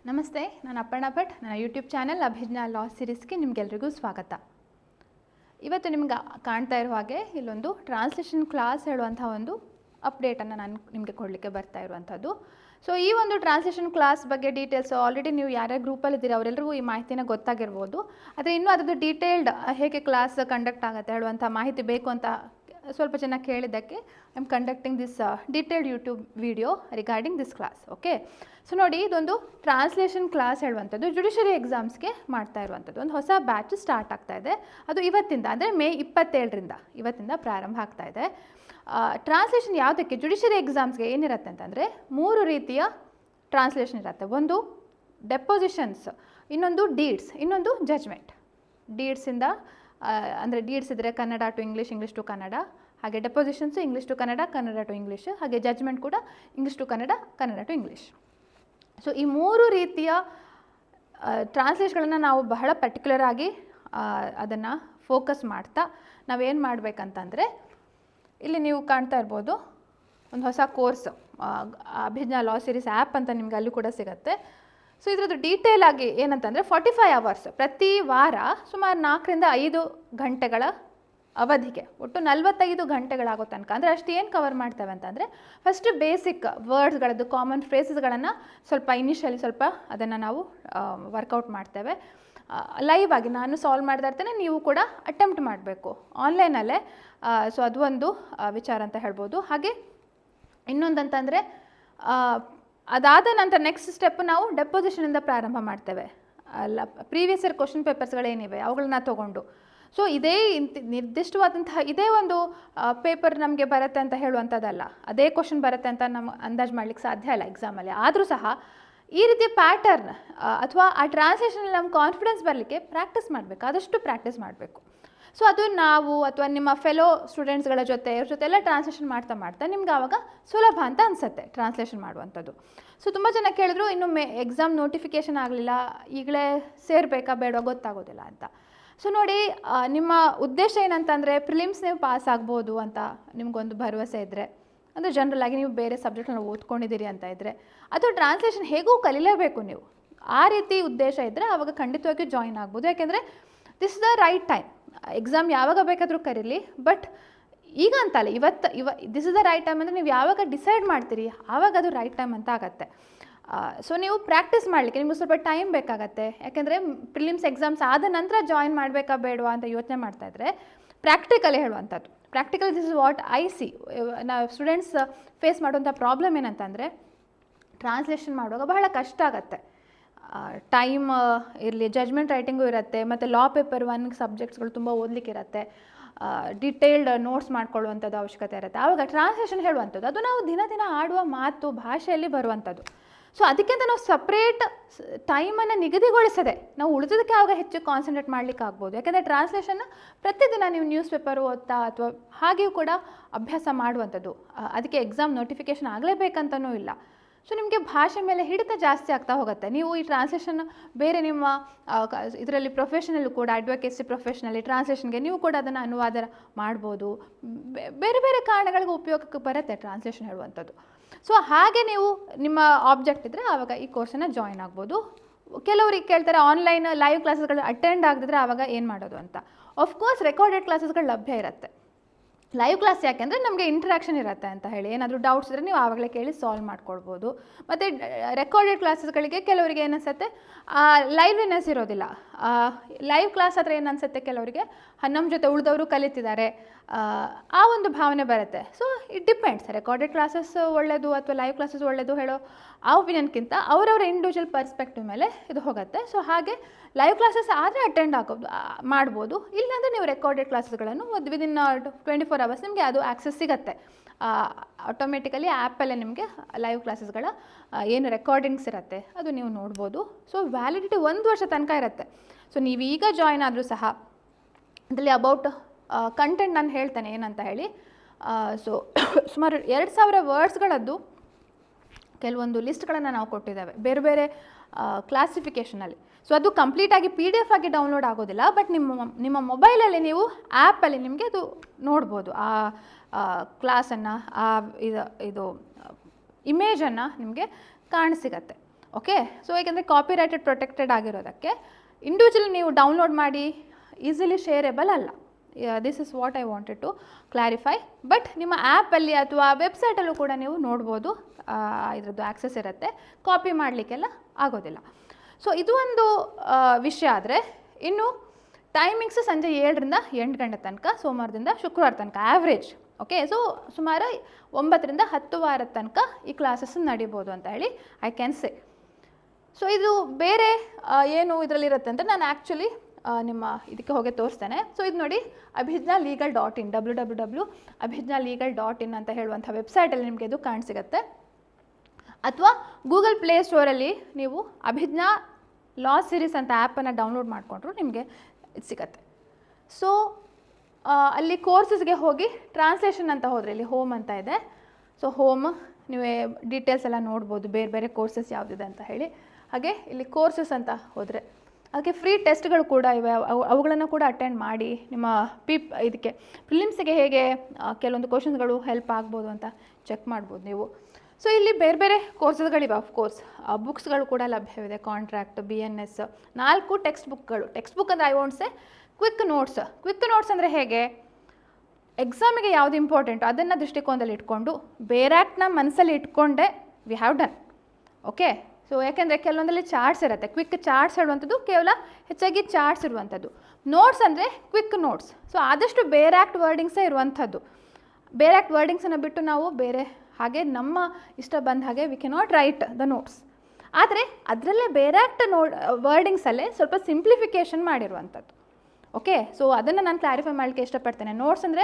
ನಮಸ್ತೆ, ನಾನು ಅಪರ್ಣಾ ಭಟ್. ನನ್ನ ಯೂಟ್ಯೂಬ್ ಚಾನಲ್ ಅಭಿಜ್ಞಾ ಲಾ ಸೀರೀಸ್ಗೆ ನಿಮಗೆಲ್ರಿಗೂ ಸ್ವಾಗತ. ಇವತ್ತು ನಿಮ್ಗೆ ಕಾಣ್ತಾ ಇರೋ ಹಾಗೆ ಇಲ್ಲೊಂದು ಟ್ರಾನ್ಸ್ಲೇಷನ್ ಕ್ಲಾಸ್ ಹೇಳುವಂಥ ಒಂದು ಅಪ್ಡೇಟನ್ನು ನಾನು ನಿಮಗೆ ಕೊಡಲಿಕ್ಕೆ ಬರ್ತಾ ಇರುವಂಥದ್ದು. ಸೊ ಈ ಒಂದು ಟ್ರಾನ್ಸ್ಲೇಷನ್ ಕ್ಲಾಸ್ ಬಗ್ಗೆ ಡೀಟೇಲ್ಸ್ ಆಲ್ರೆಡಿ ನೀವು ಯಾರ್ಯಾರು ಗ್ರೂಪಲ್ಲಿ ಇದ್ದೀರಾ ಅವರೆಲ್ಲರಿಗೂ ಈ ಮಾಹಿತಿನ ಗೊತ್ತಾಗಿರ್ಬೋದು. ಆದರೆ ಇನ್ನೂ ಅದರದ್ದು ಡೀಟೇಲ್ಡ್ ಹೇಗೆ ಕ್ಲಾಸ್ ಕಂಡಕ್ಟ್ ಆಗುತ್ತೆ ಹೇಳುವಂಥ ಮಾಹಿತಿ ಬೇಕು ಅಂತ ಸ್ವಲ್ಪ ಜನ ಕೇಳಿದ್ದಕ್ಕೆ I am conducting this detailed YouTube video regarding this class. Okay, so ನೋಡಿ, ಇದೊಂದು ಟ್ರಾನ್ಸ್ಲೇಷನ್ ಕ್ಲಾಸ್ ಹೇಳುವಂಥದ್ದು ಜುಡಿಷರಿ ಎಕ್ಸಾಮ್ಸ್ಗೆ ಮಾಡ್ತಾ ಇರುವಂಥದ್ದು. ಒಂದು ಹೊಸ ಬ್ಯಾಚ್ ಸ್ಟಾರ್ಟ್ ಆಗ್ತಾ ಇದೆ. ಅದು ಇವತ್ತಿಂದ ಅಂದರೆ ಮೇ 27ರಿಂದ ಇವತ್ತಿಂದ ಪ್ರಾರಂಭ ಆಗ್ತಾ ಇದೆ. ಟ್ರಾನ್ಸ್ಲೇಷನ್ ಯಾವುದಕ್ಕೆ? ಜುಡಿಷರಿ ಎಕ್ಸಾಮ್ಸ್ಗೆ ಏನಿರುತ್ತೆ ಅಂತಂದರೆ 3 ರೀತಿಯ ಟ್ರಾನ್ಸ್ಲೇಷನ್ ಇರುತ್ತೆ. ಒಂದು ಡೆಪೋಸಿಷನ್ಸ್, ಇನ್ನೊಂದು ಡೀಡ್ಸ್, ಇನ್ನೊಂದು ಜಜ್ಮೆಂಟ್. ಡೀಡ್ಸಿಂದ ಅಂದರೆ ಡೀಡ್ಸ್ ಇದ್ದರೆ Kannada to English, English to Kannada. ಹಾಗೆ depositions English to Kannada, Kannada to English. ಹಾಗೆ ಜಜ್ಮೆಂಟ್ ಕೂಡ English to Kannada, Kannada to English. So ಈ 3 ರೀತಿಯ ಟ್ರಾನ್ಸ್ಲೇಷನ್ಗಳನ್ನು ನಾವು ಬಹಳ ಪರ್ಟಿಕ್ಯುಲರ್ ಆಗಿ ಅದನ್ನು ಫೋಕಸ್ ಮಾಡ್ತಾ ನಾವೇನು ಮಾಡಬೇಕಂತಂದರೆ, ಇಲ್ಲಿ ನೀವು ಕಾಣ್ತಾ ಇರ್ಬೋದು ಒಂದು ಹೊಸ ಕೋರ್ಸ್ ಅಭಿಜ್ಞಾ ಲಾ ಸೀರೀಸ್ ಆ್ಯಪ್ ಅಂತ ನಿಮ್ಗೆ ಅಲ್ಲೂ ಕೂಡ ಸಿಗುತ್ತೆ. ಸೊ ಇದರದ್ದು ಡೀಟೇಲ್ ಆಗಿ ಏನಂತಂದರೆ 45 ಅವರ್ಸ್ ಪ್ರತಿ ವಾರ ಸುಮಾರು 4ರಿಂದ 5 ಗಂಟೆಗಳ ಅವಧಿಗೆ, ಒಟ್ಟು 45 ಗಂಟೆಗಳಾಗೋ ತನಕ. ಅಂದರೆ ಅಷ್ಟು ಏನು ಕವರ್ ಮಾಡ್ತೇವೆ ಅಂತಂದರೆ, ಫಸ್ಟ್ ಬೇಸಿಕ್ ವರ್ಡ್ಸ್ಗಳದ್ದು ಕಾಮನ್ ಫ್ರೇಸಸ್ಗಳನ್ನು ಸ್ವಲ್ಪ ಇನಿಷಿಯಲಿ ಸ್ವಲ್ಪ ಅದನ್ನು ನಾವು ವರ್ಕೌಟ್ ಮಾಡ್ತೇವೆ. ಲೈವ್ ಆಗಿ ನಾನು ಸಾಲ್ವ್ ಮಾಡ್ತಾ ಇರ್ತೇನೆ, ನೀವು ಕೂಡ ಅಟೆಂಪ್ಟ್ ಮಾಡಬೇಕು ಆನ್ಲೈನಲ್ಲೇ. ಸೊ ಅದು ಒಂದು ವಿಚಾರ ಅಂತ ಹೇಳ್ಬೋದು. ಹಾಗೆ ಇನ್ನೊಂದಂತಂದರೆ ಅದಾದ ನಂತರ ನೆಕ್ಸ್ಟ್ ಸ್ಟೆಪ್ ನಾವು ಡೆಪೋಸಿಷನಿಂದ ಪ್ರಾರಂಭ ಮಾಡ್ತೇವೆ. ಪ್ರೀವಿಯಸ್ ಇಯರ್ ಕ್ವಶನ್ ಪೇಪರ್ಸ್ಗಳೇನಿವೆ ಅವುಗಳನ್ನ ತೊಗೊಂಡು. ಸೊ ಇದೇ ನಿರ್ದಿಷ್ಟವಾದಂತಹ ಇದೇ ಒಂದು ಪೇಪರ್ ನಮಗೆ ಬರುತ್ತೆ ಅಂತ ಹೇಳುವಂಥದ್ದಲ್ಲ, ಅದೇ ಕ್ವಶನ್ ಬರುತ್ತೆ ಅಂತ ನಮ್ಮ ಅಂದಾಜು ಮಾಡಲಿಕ್ಕೆ ಸಾಧ್ಯ ಇಲ್ಲ ಎಕ್ಸಾಮಲ್ಲಿ. ಆದರೂ ಸಹ ಈ ರೀತಿಯ ಪ್ಯಾಟರ್ನ್ ಅಥವಾ ಆ ಟ್ರಾನ್ಸ್ಲೇಷನಲ್ಲಿ ನಮ್ಮ ಕಾನ್ಫಿಡೆನ್ಸ್ ಬರಲಿಕ್ಕೆ ಪ್ರಾಕ್ಟೀಸ್ ಮಾಡಬೇಕು, ಆದಷ್ಟು ಪ್ರಾಕ್ಟೀಸ್ ಮಾಡಬೇಕು. ಸೊ ಅದು ನಾವು ಅಥವಾ ನಿಮ್ಮ ಫೆಲೋ ಸ್ಟೂಡೆಂಟ್ಸ್ಗಳ ಜೊತೆ ಇವ್ರ ಜೊತೆ ಎಲ್ಲ ಟ್ರಾನ್ಸ್ಲೇಷನ್ ಮಾಡ್ತಾ ನಿಮ್ಗೆ ಆವಾಗ ಸುಲಭ ಅಂತ ಅನಿಸುತ್ತೆ ಟ್ರಾನ್ಸ್ಲೇಷನ್ ಮಾಡುವಂಥದ್ದು. ಸೊ ತುಂಬ ಜನ ಕೇಳಿದ್ರು, ಇನ್ನು ಎಕ್ಸಾಮ್ ನೋಟಿಫಿಕೇಷನ್ ಆಗಲಿಲ್ಲ, ಈಗಲೇ ಸೇರಬೇಕಾ ಬೇಡವಾ ಗೊತ್ತಾಗೋದಿಲ್ಲ ಅಂತ. ಸೊ ನೋಡಿ, ನಿಮ್ಮ ಉದ್ದೇಶ ಏನಂತಂದರೆ ಪ್ರಿಲಿಮ್ಸ್ ನೀವು ಪಾಸ್ ಆಗ್ಬೋದು ಅಂತ ನಿಮಗೊಂದು ಭರವಸೆ ಇದ್ದರೆ, ಅಂದರೆ ಜನರಲ್ ಆಗಿ ನೀವು ಬೇರೆ ಸಬ್ಜೆಕ್ಟನ್ನು ಓದ್ಕೊಂಡಿದ್ದೀರಿ ಅಂತ ಇದ್ದರೆ, ಅಥವಾ ಟ್ರಾನ್ಸ್ಲೇಷನ್ ಹೇಗೂ ಕಲಿಲೇಬೇಕು ನೀವು, ಆ ರೀತಿ ಉದ್ದೇಶ ಇದ್ದರೆ ಆವಾಗ ಖಂಡಿತವಾಗಿಯೂ ಜಾಯಿನ್ ಆಗ್ಬೋದು. ಯಾಕೆಂದರೆ this is the right time. Exam ಯಾವಾಗ ಬೇಕಾದರೂ ಕರೀಲಿ, ಬಟ್ ಈಗ ಅಂತಲ್ಲ, this is the right time ಅಂದರೆ ನೀವು ಯಾವಾಗ ಡಿಸೈಡ್ ಮಾಡ್ತೀರಿ ಆವಾಗ ಅದು ರೈಟ್ ಟೈಮ್ ಅಂತ ಆಗುತ್ತೆ. ಸೊ ನೀವು ಪ್ರಾಕ್ಟೀಸ್ ಮಾಡಲಿಕ್ಕೆ ನಿಮ್ಗೆ ಸ್ವಲ್ಪ ಟೈಮ್ ಬೇಕಾಗತ್ತೆ. ಯಾಕೆಂದರೆ ಪ್ರಿಲಿಮ್ಸ್ ಎಕ್ಸಾಮ್ಸ್ ಆದ ನಂತರ ಜಾಯಿನ್ ಮಾಡಬೇಕಾ ಬೇಡವಾ ಅಂತ ಯೋಚನೆ ಮಾಡ್ತಾಯಿದ್ರೆ ಪ್ರಾಕ್ಟಿಕಲಿ ಹೇಳುವಂಥದ್ದು. Practical this is what I C. ನಾವು ಸ್ಟೂಡೆಂಟ್ಸ್ ಫೇಸ್ ಮಾಡುವಂಥ ಪ್ರಾಬ್ಲಮ್ ಏನಂತಂದರೆ, ಟ್ರಾನ್ಸ್ಲೇಷನ್ ಮಾಡುವಾಗ ಬಹಳ ಕಷ್ಟ ಆಗುತ್ತೆ. ಟೈಮ್ ಇರಲಿ, ಜಜ್ಮೆಂಟ್ ರೈಟಿಂಗು ಇರುತ್ತೆ, ಮತ್ತು ಲಾ ಪೇಪರ್ 1 ಸಬ್ಜೆಕ್ಟ್ಸ್ಗಳು ತುಂಬ ಓದಲಿಕ್ಕಿರುತ್ತೆ, ಡಿಟೇಲ್ಡ್ ನೋಟ್ಸ್ ಮಾಡ್ಕೊಳ್ಳುವಂಥದ್ದು ಅವಶ್ಯಕತೆ ಇರುತ್ತೆ. ಆವಾಗ ಟ್ರಾನ್ಸ್ಲೇಷನ್ ಹೇಳುವಂಥದ್ದು ಅದು ನಾವು ದಿನ ಆಡುವ ಮಾತು ಭಾಷೆಯಲ್ಲಿ ಬರುವಂಥದ್ದು. ಸೊ ಅದಕ್ಕಿಂತ ನಾವು ಸಪ್ರೇಟ್ ಟೈಮನ್ನು ನಿಗದಿಗೊಳಿಸದೆ ನಾವು ಉಳಿದೋದಕ್ಕೆ ಆವಾಗ ಹೆಚ್ಚು ಕಾನ್ಸಂಟ್ರೇಟ್ ಮಾಡಲಿಕ್ಕೆ ಆಗ್ಬೋದು. ಯಾಕೆಂದರೆ ಟ್ರಾನ್ಸ್ಲೇಷನ್ ಪ್ರತಿದಿನ ನೀವು ನ್ಯೂಸ್ ಪೇಪರ್ ಓದ್ತಾ ಅಥವಾ ಹಾಗೆಯೂ ಕೂಡ ಅಭ್ಯಾಸ ಮಾಡುವಂಥದ್ದು. ಅದಕ್ಕೆ ಎಕ್ಸಾಮ್ ನೋಟಿಫಿಕೇಷನ್ ಆಗಲೇಬೇಕಂತನೂ ಇಲ್ಲ. ಸೊ ನಿಮಗೆ ಭಾಷೆ ಮೇಲೆ ಹಿಡಿತ ಜಾಸ್ತಿ ಆಗ್ತಾ ಹೋಗುತ್ತೆ. ನೀವು ಈ ಟ್ರಾನ್ಸ್ಲೇಷನ್ ಬೇರೆ ನಿಮ್ಮ ಇದರಲ್ಲಿ ಪ್ರೊಫೆಷನಲ್ಲೂ ಕೂಡ, ಅಡ್ವೊಕೇಸಿ ಪ್ರೊಫೆಷನಲ್ಲಿ ಟ್ರಾನ್ಸ್ಲೇಷನ್ಗೆ ನೀವು ಕೂಡ ಅದನ್ನು ಅನುವಾದ ಮಾಡ್ಬೋದು. ಬೇರೆ ಬೇರೆ ಕಾರಣಗಳಿಗೆ ಉಪಯೋಗಕ್ಕೆ ಬರುತ್ತೆ ಟ್ರಾನ್ಸ್ಲೇಷನ್ ಹೇಳುವಂಥದ್ದು. ಸೊ ಹಾಗೆ ನೀವು ನಿಮ್ಮ ಆಬ್ಜೆಕ್ಟ್ ಇದ್ದರೆ ಆವಾಗ ಈ ಕೋರ್ಸನ್ನು ಜಾಯಿನ್ ಆಗ್ಬೋದು. ಕೆಲವರಿಗೆ ಕೇಳ್ತಾರೆ, ಆನ್ಲೈನ್ ಲೈವ್ ಕ್ಲಾಸಸ್ಗಳು ಅಟೆಂಡ್ ಆಗದಿದ್ರೆ ಆವಾಗ ಏನು ಮಾಡೋದು ಅಂತ. ಆಫ್ಕೋರ್ಸ್ ರೆಕಾರ್ಡೆಡ್ ಕ್ಲಾಸಸ್ಗಳು ಲಭ್ಯ ಇರುತ್ತೆ. ಲೈವ್ ಕ್ಲಾಸ್ ಯಾಕೆಂದರೆ ನಮಗೆ ಇಂಟ್ರಾಕ್ಷನ್ ಇರುತ್ತೆ ಅಂತ ಹೇಳಿ, ಏನಾದರೂ ಡೌಟ್ಸ್ ಇದ್ದರೆ ನೀವು ಆವಾಗಲೇ ಕೇಳಿ ಸಾಲ್ವ್ ಮಾಡ್ಕೊಳ್ಬೋದು. ಮತ್ತು ರೆಕಾರ್ಡೆಡ್ ಕ್ಲಾಸಸ್ಗಳಿಗೆ ಕೆಲವರಿಗೆ ಏನಿಸುತ್ತೆ, ಲೈವ್ಲಿನೆಸ್ ಇರೋದಿಲ್ಲ. ಲೈವ್ ಕ್ಲಾಸ್ ಆದರೆ ಏನು ಅನಿಸುತ್ತೆ ಕೆಲವರಿಗೆ, ನಮ್ಮ ಜೊತೆ ಉಳಿದವರು ಕಲಿತಿದ್ದಾರೆ, ಆ ಒಂದು ಭಾವನೆ ಬರುತ್ತೆ. So it depends, recorded classes ಒಳ್ಳೆಯದು ಅಥವಾ ಲೈವ್ ಕ್ಲಾಸಸ್ ಒಳ್ಳೆಯದು ಹೇಳೋ ಆ ಒಪಿನಿಯನ್ಗಿಂತ ಅವರವರ ಇಂಡಿವಿಜುವಲ್ ಪರ್ಸ್ಪೆಕ್ಟಿವ್ ಮೇಲೆ ಇದು ಹೋಗುತ್ತೆ. ಸೊ ಹಾಗೆ ಲೈವ್ ಕ್ಲಾಸಸ್ ಆದರೆ ಅಟೆಂಡ್ ಮಾಡ್ಬೋದು. ಇಲ್ಲಾಂದರೆ ನೀವು ರೆಕಾರ್ಡೆಡ್ ಕ್ಲಾಸಸ್ಗಳನ್ನು ವಿದಿನ್ 24 ಅವರ್ಸ್ ನಿಮಗೆ ಅದು ಆಕ್ಸೆಸ್ ಸಿಗುತ್ತೆ. ಆಟೋಮೆಟಿಕಲಿ ಆ್ಯಪಲ್ಲೇ ನಿಮಗೆ ಲೈವ್ ಕ್ಲಾಸಸ್ಗಳ ಏನು ರೆಕಾರ್ಡಿಂಗ್ಸ್ ಇರುತ್ತೆ ಅದು ನೀವು ನೋಡ್ಬೋದು. ಸೊ ವ್ಯಾಲಿಡಿಟಿ 1 ವರ್ಷ ತನಕ ಇರುತ್ತೆ. ಸೊ ನೀವೀಗ ಜಾಯಿನ್ ಆದರೂ ಸಹ ಅದರಲ್ಲಿ ಅಬೌಟ್ ಕಂಟೆಂಟ್ ನಾನು ಹೇಳ್ತೇನೆ ಏನಂತ ಹೇಳಿ. ಸೊ ಸುಮಾರು 2000 ವರ್ಡ್ಸ್ಗಳದ್ದು ಕೆಲವೊಂದು ಲಿಸ್ಟ್ಗಳನ್ನು ನಾವು ಕೊಟ್ಟಿದ್ದೇವೆ ಬೇರೆ ಬೇರೆ ಕ್ಲಾಸಿಫಿಕೇಷನಲ್ಲಿ. ಸೊ ಅದು ಕಂಪ್ಲೀಟಾಗಿ PDF ಆಗಿ ಡೌನ್ಲೋಡ್ ಆಗೋದಿಲ್ಲ, ಬಟ್ ನಿಮ್ಮ ಮೊಬೈಲಲ್ಲಿ ನೀವು ಆ್ಯಪಲ್ಲಿ ನಿಮಗೆ ಅದು ನೋಡ್ಬೋದು. ಆ ಕ್ಲಾಸನ್ನು, ಇದು ಇಮೇಜನ್ನು ನಿಮಗೆ ಕಾಣಸಿಗತ್ತೆ. ಓಕೆ. ಸೊ ಏಕೆಂದರೆ ಕಾಪಿರೈಟೆಡ್ ಪ್ರೊಟೆಕ್ಟೆಡ್ ಆಗಿರೋದಕ್ಕೆ ಇಂಡಿವಿಜುವಲಿ ನೀವು ಡೌನ್ಲೋಡ್ ಮಾಡಿ ಈಸಿಲಿ ಶೇರೆಬಲ್ ಅಲ್ಲ. This is what I wanted to clarify. But ನಿಮ್ಮ ಆ್ಯಪಲ್ಲಿ ಅಥವಾ ವೆಬ್ಸೈಟಲ್ಲೂ ಕೂಡ ನೀವು ನೋಡ್ಬೋದು, ಇದ್ರದ್ದು ಆ್ಯಕ್ಸೆಸ್ ಇರುತ್ತೆ, ಕಾಪಿ ಮಾಡಲಿಕ್ಕೆಲ್ಲ ಆಗೋದಿಲ್ಲ. ಸೊ ಇದು ಒಂದು ವಿಷಯ. ಆದರೆ ಇನ್ನು ಟೈಮಿಂಗ್ಸ್ ಸಂಜೆ 7ರಿಂದ 8 ಗಂಟೆ ತನಕ, ಸೋಮವಾರದಿಂದ ಶುಕ್ರವಾರ ತನಕ ಆ್ಯಾವ್ರೇಜ್. ಓಕೆ. ಸೊ ಸುಮಾರು 9ರಿಂದ 10 ವಾರದ ತನಕ ಈ ಕ್ಲಾಸಸ್ ನಡಿಬೋದು ಅಂತ ಹೇಳಿ ಐ ಕ್ಯಾನ್ ಸೇ. ಸೊ ಇದು ಬೇರೆ ಏನು ಇದರಲ್ಲಿರುತ್ತೆ ಅಂತ ನಾನು ಆ್ಯಕ್ಚುಲಿ ನಿಮ್ಮ ಇದಕ್ಕೆ ಹೋಗಿ ತೋರಿಸ್ತೇನೆ. ಸೊ ಇದು ನೋಡಿ, abhijnalegal.in www.abhijnalegal.in ಅಂತ ಹೇಳುವಂಥ ವೆಬ್ಸೈಟಲ್ಲಿ ನಿಮಗೆ ಇದು ಕಾಣಿಸಿಗುತ್ತೆ. ಅಥವಾ ಗೂಗಲ್ ಪ್ಲೇ ಸ್ಟೋರಲ್ಲಿ ನೀವು ಅಭಿಜ್ಞಾ ಲಾ ಸೀರೀಸ್ ಅಂತ ಆ್ಯಪನ್ನು ಡೌನ್ಲೋಡ್ ಮಾಡಿಕೊಂಡ್ರು ನಿಮಗೆ ಇದು ಸಿಗುತ್ತೆ. ಸೊ ಅಲ್ಲಿ ಕೋರ್ಸಸ್ಗೆ ಹೋಗಿ ಟ್ರಾನ್ಸ್ಲೇಷನ್ ಅಂತ ಹೋದರೆ ಇಲ್ಲಿ ಹೋಮ್ ಅಂತ ಇದೆ. ಸೊ ಹೋಮ್ ನೀವು ಡೀಟೇಲ್ಸ್ ಎಲ್ಲ ನೋಡ್ಬೋದು, ಬೇರೆ ಬೇರೆ ಕೋರ್ಸಸ್ ಯಾವುದಿದೆ ಅಂತ ಹೇಳಿ. ಹಾಗೆ ಇಲ್ಲಿ ಕೋರ್ಸಸ್ ಅಂತ ಹೋದರೆ ಹಾಗೆ ಫ್ರೀ ಟೆಸ್ಟ್ಗಳು ಕೂಡ ಇವೆ, ಅವುಗಳನ್ನು ಕೂಡ ಅಟೆಂಡ್ ಮಾಡಿ ನಿಮ್ಮ ಇದಕ್ಕೆ ಪ್ರಿಲಿಮ್ಸಿಗೆ ಹೇಗೆ ಕೆಲವೊಂದು ಕ್ವಶನ್ಸ್ಗಳು ಹೆಲ್ಪ್ ಆಗ್ಬೋದು ಅಂತ ಚೆಕ್ ಮಾಡ್ಬೋದು ನೀವು. ಸೊ ಇಲ್ಲಿ ಬೇರೆ ಬೇರೆ ಕೋರ್ಸಸ್ಗಳಿವೆ. ಆಫ್ಕೋರ್ಸ್ ಬುಕ್ಸ್ಗಳು ಕೂಡ ಲಭ್ಯವಿದೆ. ಕಾಂಟ್ರಾಕ್ಟ್, BNS, 4 ಟೆಕ್ಸ್ಟ್ ಬುಕ್ಗಳು. ಟೆಕ್ಸ್ಟ್ ಬುಕ್ ಅಂದರೆ I want say quick notes. Quick notes ಅಂದರೆ ಹೇಗೆ, ಎಕ್ಸಾಮಿಗೆ ಯಾವುದು ಇಂಪಾರ್ಟೆಂಟು ಅದನ್ನು ದೃಷ್ಟಿಕೋನದಲ್ಲಿ ಇಟ್ಕೊಂಡು ಬೇರೆ ಆ್ಯಕ್ಟ್ನ ಮನಸ್ಸಲ್ಲಿ ಇಟ್ಕೊಂಡೆ we have done. Okay. So ಯಾಕೆಂದರೆ ಕೆಲವೊಂದಲ್ಲಿ ಚಾರ್ಟ್ಸ್ ಇರುತ್ತೆ, ಕ್ವಿಕ್ ಚಾರ್ಟ್ಸ್ ಇರುವಂಥದ್ದು, ಕೇವಲ ಹೆಚ್ಚಾಗಿ ಚಾರ್ಟ್ಸ್ ಇರುವಂಥದ್ದು. ನೋಟ್ಸ್ ಅಂದರೆ ಕ್ವಿಕ್ ನೋಟ್ಸ್. ಸೊ ಆದಷ್ಟು ಬೇರೆ ಆ್ಯಕ್ಟ್ ವರ್ಡಿಂಗ್ಸೇ ಇರುವಂಥದ್ದು. ಬೇರೆ ಆ್ಯಕ್ಟ್ ವರ್ಡಿಂಗ್ಸನ್ನು ಬಿಟ್ಟು ನಾವು ಬೇರೆ ಹಾಗೆ ನಮ್ಮ ಇಷ್ಟ ಬಂದ ಹಾಗೆ we cannot right the notes. ಆದರೆ ಅದರಲ್ಲೇ ಬೇರೆ ಆ್ಯಕ್ಟ್ ವರ್ಡಿಂಗ್ಸಲ್ಲೇ ಸ್ವಲ್ಪ ಸಿಂಪ್ಲಿಫಿಕೇಷನ್ ಮಾಡಿರುವಂಥದ್ದು. ಓಕೆ. ಸೊ ಅದನ್ನು ನಾನು ಕ್ಲಾರಿಫೈ ಮಾಡಲಿಕ್ಕೆ ಇಷ್ಟಪಡ್ತೇನೆ. ನೋಟ್ಸ್ ಅಂದರೆ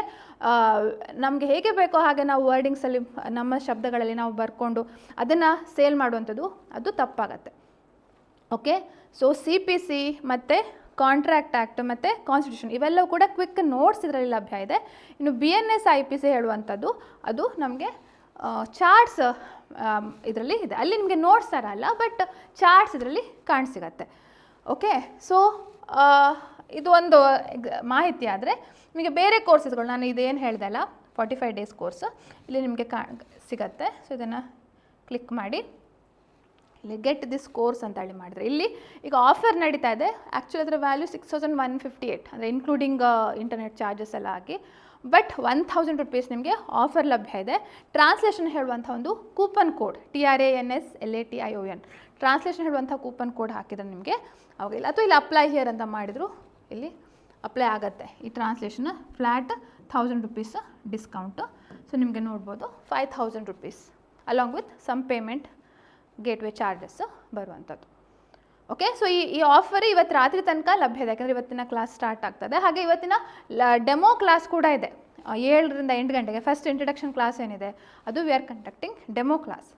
ನಮಗೆ ಹೇಗೆ ಬೇಕೋ ಹಾಗೆ ನಾವು ವರ್ಡಿಂಗ್ಸಲ್ಲಿ ನಮ್ಮ ಶಬ್ದಗಳಲ್ಲಿ ನಾವು ಬರ್ಕೊಂಡು ಅದನ್ನು ಸೇಲ್ ಮಾಡುವಂಥದ್ದು ಅದು ತಪ್ಪಾಗತ್ತೆ. ಓಕೆ. ಸೊ CPC ಮತ್ತು ಕಾಂಟ್ರಾಕ್ಟ್ ಆ್ಯಕ್ಟ್ ಮತ್ತು ಕಾನ್ಸ್ಟಿಟ್ಯೂಷನ್ ಇವೆಲ್ಲವೂ ಕೂಡ ಕ್ವಿಕ್ ನೋಟ್ಸ್ ಇದರಲ್ಲಿ ಲಭ್ಯ ಇದೆ. ಇನ್ನು BNS IPC ಹೇಳುವಂಥದ್ದು ಅದು ನಮಗೆ ಚಾರ್ಟ್ಸ್ ಇದರಲ್ಲಿ ಇದೆ. ಅಲ್ಲಿ ನಿಮಗೆ ನೋಟ್ಸ್ ಥರ ಅಲ್ಲ, ಬಟ್ ಚಾರ್ಟ್ಸ್ ಇದರಲ್ಲಿ ಕಾಣಿಸಿಗತ್ತೆ. ಓಕೆ. ಸೊ ಇದು ಒಂದು ಮಾಹಿತಿ. ಆದರೆ ನಿಮಗೆ ಬೇರೆ ಕೋರ್ಸಸ್ಗಳು ನಾನು ಇದೇನು ಹೇಳಿದೆ ಅಲ್ಲ 45 ಡೇಸ್ ಕೋರ್ಸ್ ಇಲ್ಲಿ ನಿಮಗೆ ಸಿಗತ್ತೆ. ಸೊ ಇದನ್ನು ಕ್ಲಿಕ್ ಮಾಡಿ ಇಲ್ಲಿ ಗೆಟ್ ದಿಸ್ ಕೋರ್ಸ್ ಅಂತ ಹೇಳಿ ಮಾಡಿದರೆ ಇಲ್ಲಿ ಈಗ ಆಫರ್ ನಡೀತಾ ಇದೆ. ಆ್ಯಕ್ಚುಲಿ ಅದರ ವ್ಯಾಲ್ಯೂ 6158 ಅಂದರೆ ಇನ್ಕ್ಲೂಡಿಂಗ್ ಇಂಟರ್ನೆಟ್ ಚಾರ್ಜಸ್ ಎಲ್ಲ ಆಗಿ. ಬಟ್ 1000 ರೂಪೀಸ್ ನಿಮಗೆ ಆಫರ್ ಲಭ್ಯ ಇದೆ. ಟ್ರಾನ್ಸ್ಲೇಷನ್ ಹೇಳುವಂಥ ಒಂದು ಕೂಪನ್ ಕೋಡ್ TRANSLATION ಟ್ರಾನ್ಸ್ಲೇಷನ್ ಹೇಳುವಂಥ ಕೂಪನ್ ಕೋಡ್ ಹಾಕಿದರೆ ನಿಮಗೆ ಅವಾಗಿಲ್ಲ, ಅಥವಾ ಇಲ್ಲಿ ಅಪ್ಲೈ ಹಿಯರ್ ಅಂತ ಮಾಡಿದ್ರು ಇಲ್ಲಿ ಅಪ್ಲೈ ಆಗುತ್ತೆ. ಈ translation flat 1000 rupees discount. So ನಿಮಗೆ ನೋಡ್ಬೋದು 5000 rupees along with some payment gateway charges ಬರುವಂಥದ್ದು. ಓಕೆ. ಸೊ ಈ ಆಫರ್ ಇವತ್ತು ರಾತ್ರಿ ತನಕ ಲಭ್ಯ ಇದೆ, ಯಾಕಂದರೆ ಇವತ್ತಿನ ಕ್ಲಾಸ್ ಸ್ಟಾರ್ಟ್ ಆಗ್ತದೆ. ಹಾಗೆ ಇವತ್ತಿನ ಡೆಮೋ ಕ್ಲಾಸ್ ಕೂಡ ಇದೆ 7ರಿಂದ 8 ಗಂಟೆಗೆ. ಫಸ್ಟ್ ಇಂಟ್ರಡಕ್ಷನ್ ಕ್ಲಾಸ್ ಏನಿದೆ ಅದು we are conducting demo class.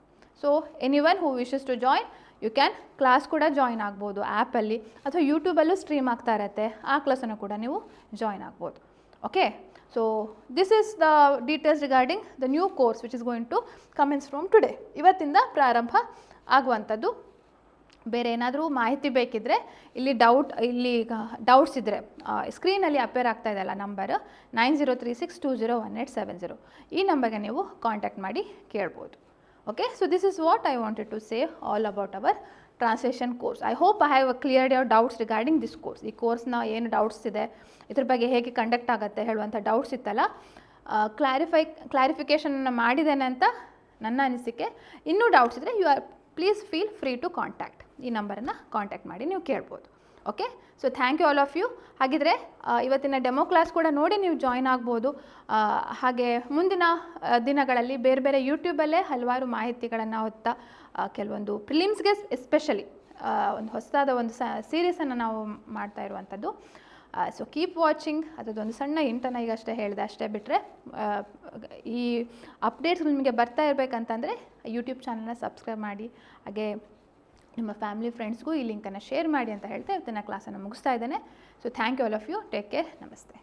So anyone who wishes to join you can class ಕೂಡ ಜಾಯಿನ್ ಆಗ್ಬೋದು ಆ್ಯಪಲ್ಲಿ, ಅಥವಾ ಯೂಟ್ಯೂಬಲ್ಲೂ ಸ್ಟ್ರೀಮ್ ಆಗ್ತಾ ಇರುತ್ತೆ, ಆ ಕ್ಲಾಸನ್ನು ಕೂಡ ನೀವು ಜಾಯಿನ್ ಆಗ್ಬೋದು. Okay. So this is the details regarding the new course which is going to commence from today. ಇವತ್ತಿಂದ ಪ್ರಾರಂಭ ಆಗುವಂಥದ್ದು. ಬೇರೆ ಏನಾದರೂ ಮಾಹಿತಿ ಬೇಕಿದ್ದರೆ ಇಲ್ಲಿ ಡೌಟ್ಸ್ ಇದ್ದರೆ ಸ್ಕ್ರೀನಲ್ಲಿ ಅಪೇರ್ ಆಗ್ತಾ ಇದೆಯಲ್ಲ ನಂಬರ್ 9036201870 ಈ ನಂಬರ್ಗೆ ನೀವು ಕಾಂಟ್ಯಾಕ್ಟ್ ಮಾಡಿ ಕೇಳ್ಬೋದು. Okay. So this is what I wanted to say all about our translation course. I hope I have cleared your doubts regarding this course. ಈ ಕೋರ್ಸ್ನ ಏನು ಡೌಟ್ಸ್ ಇದೆ, ಇದ್ರ ಬಗ್ಗೆ ಹೇಗೆ ಕಂಡಕ್ಟ್ ಆಗುತ್ತೆ ಹೇಳುವಂಥ ಡೌಟ್ಸ್ ಇತ್ತಲ್ಲ, ಕ್ಲಾರಿಫಿಕೇಷನ್ ಮಾಡಿದ್ದೇನೆ ಅಂತ ನನ್ನ ಅನಿಸಿಕೆ. ಇನ್ನೂ ಡೌಟ್ಸ್ ಇದ್ದರೆ please feel free to contact. ಈ ನಂಬರನ್ನು ಕಾಂಟ್ಯಾಕ್ಟ್ ಮಾಡಿ ನೀವು ಕೇಳ್ಬೋದು. Okay. So thank you all of you. ಹಾಗಿದ್ರೆ ಇವತ್ತಿನ ಡೆಮೋ ಕ್ಲಾಸ್ ಕೂಡ ನೋಡಿ ನೀವು ಜಾಯಿನ್ ಆಗ್ಬೋದು. ಹಾಗೆ ಮುಂದಿನ ದಿನಗಳಲ್ಲಿ ಬೇರೆ ಬೇರೆ ಯೂಟ್ಯೂಬಲ್ಲೇ ಹಲವಾರು ಮಾಹಿತಿಗಳನ್ನು ಹೊತ್ತ ಕೆಲವೊಂದು ಪ್ರಿಲಿಮ್ಸ್ಗೆ ಎಸ್ಪೆಷಲಿ ಒಂದು ಹೊಸದಾದ ಒಂದು ಸೀರೀಸನ್ನು ನಾವು ಮಾಡ್ತಾ ಇರುವಂಥದ್ದು. So keep watching. ಅದರದ್ದೊಂದು ಸಣ್ಣ ಇಂಟನ್ನು ಈಗಷ್ಟೇ ಹೇಳಿದೆ, ಅಷ್ಟೇ ಬಿಟ್ಟರೆ ಈ ಅಪ್ಡೇಟ್ಸ್ ನಿಮಗೆ ಬರ್ತಾ ಇರಬೇಕಂತಂದರೆ ಯೂಟ್ಯೂಬ್ ಚಾನಲ್ನ ಸಬ್ಸ್ಕ್ರೈಬ್ ಮಾಡಿ, ಹಾಗೆ ನಿಮ್ಮ ಫ್ಯಾಮಿಲಿ ಫ್ರೆಂಡ್ಸ್ಗೂ ಈ ಲಿಂಕನ್ನು ಶೇರ್ ಮಾಡಿ ಅಂತ ಹೇಳ್ತಾ ಇವತ್ತಿನ ಕ್ಲಾಸನ್ನು ಮುಗಿಸ್ತಾ ಇದ್ದೇನೆ. So thank you all of you. Take care. ನಮಸ್ತೆ.